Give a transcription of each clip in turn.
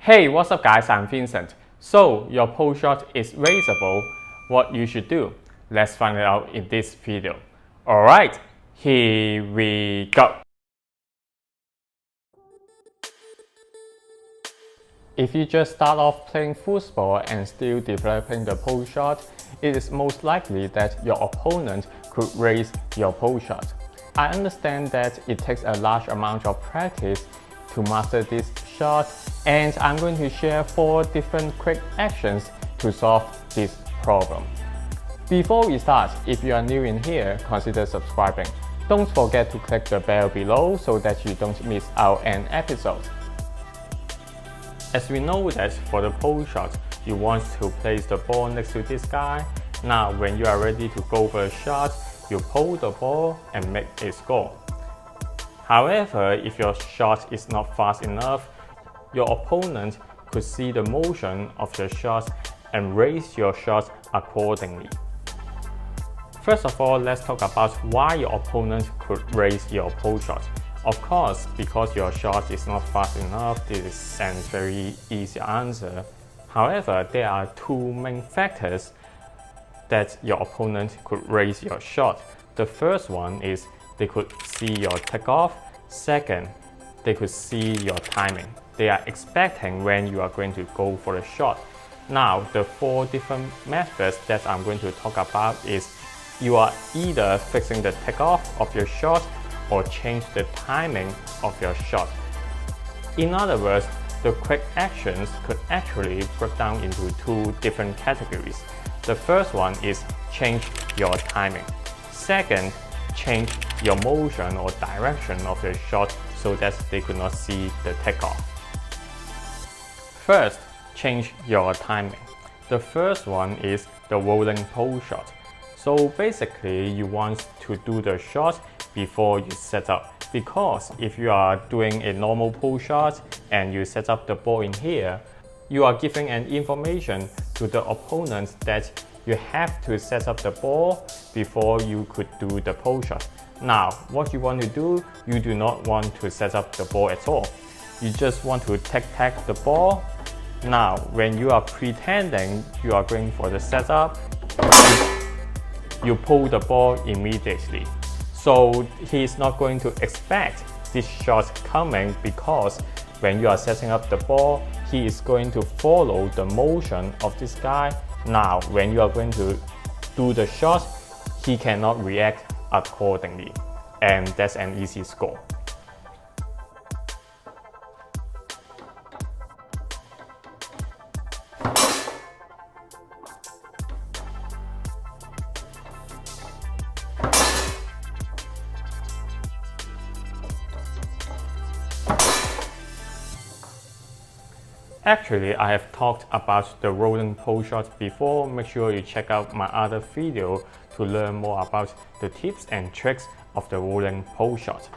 Hey, what's up guys, I'm Vincent. So, your pole shot is raisable. What you should do? Let's find it out in this video. Alright, here we go. If you just start off playing foosball and still developing the pole shot, it is most likely that your opponent could raise your pole shot. I understand that it takes a large amount of practice to master this shot, and I'm going to share 4 different quick actions to solve this problem. Before we start, if you are new in here, consider subscribing. Don't forget to click the bell below so that you don't miss out an episode. As we know that for the pole shot, you want to place the ball next to this guy. Now when you are ready to go for a shot, you pull the ball and make a score. However, if your shot is not fast enough, your opponent could see the motion of your shot and raise your shot accordingly. First of all, let's talk about why your opponent could raise your pole shot. Of course, because your shot is not fast enough, this is a very easy answer. However, there are 2 main factors that your opponent could raise your shot. The first one is they could see your takeoff. Second, they could see your timing. They are expecting when you are going to go for a shot. Now, the 4 different methods that I'm going to talk about is you are either fixing the takeoff of your shot or change the timing of your shot. In other words, the quick actions could actually break down into 2 different categories. The first one is change your timing. Second, change your motion or direction of your shot so that they could not see the takeoff. First, change your timing. The first one is the rolling pole shot. So basically, you want to do the shot before you set up, because if you are doing a normal pole shot and you set up the ball in here, you are giving an information to the opponent that you have to set up the ball before you could do the pole shot. Now, what you want to do, you do not want to set up the ball at all. You just want to tag the ball. Now, when you are pretending you are going for the setup, you pull the ball immediately. So he's not going to expect this shot coming, because when you are setting up the ball, he is going to follow the motion of this guy. Now, when you are going to do the shot, he cannot react accordingly, and that's an easy score. Actually, I have talked about the rolling pole shot before. Make sure you check out my other video to learn more about the tips and tricks of the rolling pole shot.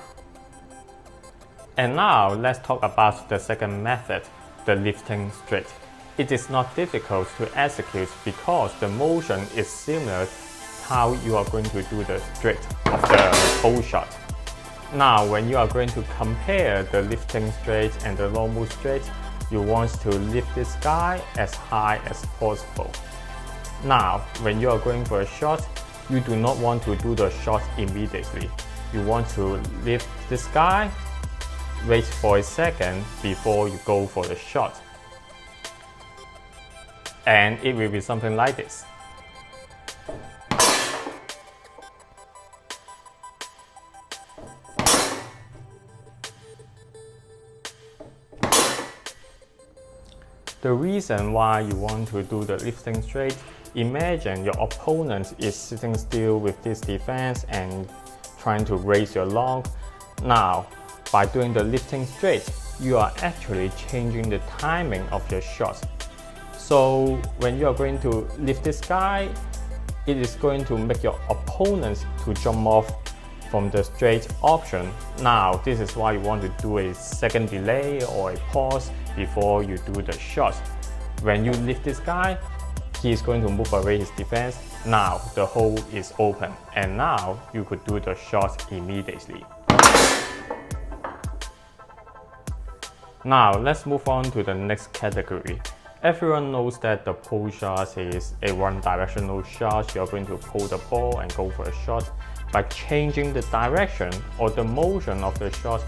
And now let's talk about the second method, the lifting straight. It is not difficult to execute because the motion is similar to how you are going to do the straight of the pole shot. Now, when you are going to compare the lifting straight and the normal straight, you want to lift this guy as high as possible. Now, when you are going for a shot, you do not want to do the shot immediately. You want to lift this guy, wait for a second before you go for the shot. And it will be something like this. The reason why you want to do the lifting straight, imagine your opponent is sitting still with this defense and trying to raise your long. Now, by doing the lifting straight, you are actually changing the timing of your shot. So when you are going to lift this guy, it is going to make your opponent to jump off from the straight option. Now, this is why you want to do a second delay or a pause before you do the shot. When you lift this guy, he is going to move away his defense. Now the hole is open, and now you could do the shot immediately. Now let's move on to the next category. Everyone knows that the pull shot is a one-directional shot. You're going to pull the ball and go for a shot. By changing the direction or the motion of the shot,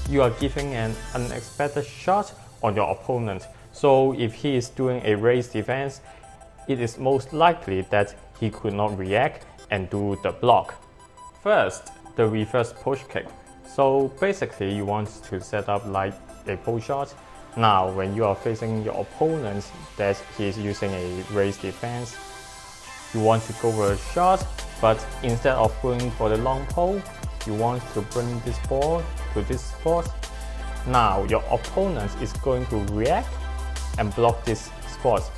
you are giving an unexpected shot on your opponent. So if he is doing a raise defense, it is most likely that he could not react and do the block. First, the reverse push kick. So basically you want to set up like a pull shot. Now when you are facing your opponent that he is using a raise defense, you want to go for a shot, but instead of going for the long pull, you want to bring this ball to this spot. Now your opponent is going to react and block this spot.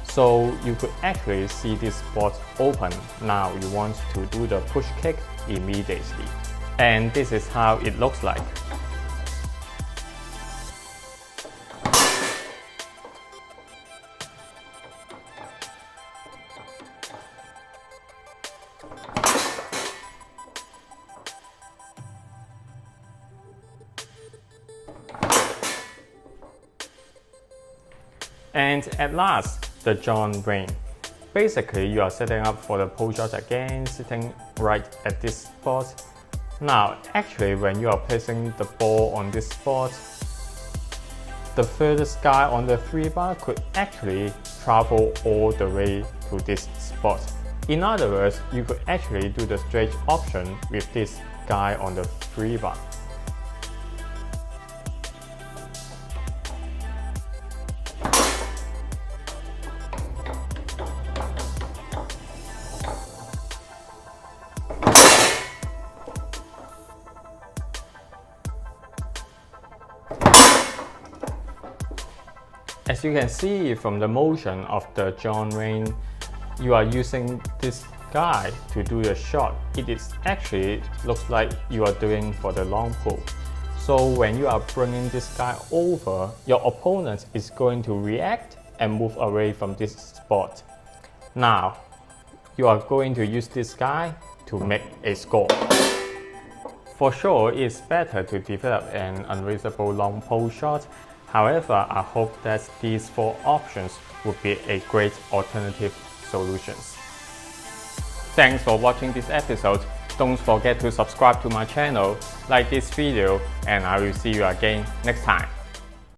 So you could actually see this spot open. Now you want to do the push kick immediately. And this is how it looks like. And at last, the John Wayne. Basically, you are setting up for the pull shot again, sitting right at this spot. Now, actually, when you are placing the ball on this spot, the furthest guy on the 3-bar could actually travel all the way to this spot. In other words, you could actually do the stretch option with this guy on the 3-bar. As you can see from the motion of the John Wayne, you are using this guy to do the shot. It is actually looks like you are doing for the long pull. So when you are bringing this guy over, your opponent is going to react and move away from this spot. Now, you are going to use this guy to make a score. For sure, it's better to develop an unreasonable long pull shot. However, I hope that these 4 options would be a great alternative solutions. Thanks for watching this episode. Don't forget to subscribe to my channel, like this video, and I will see you again next time.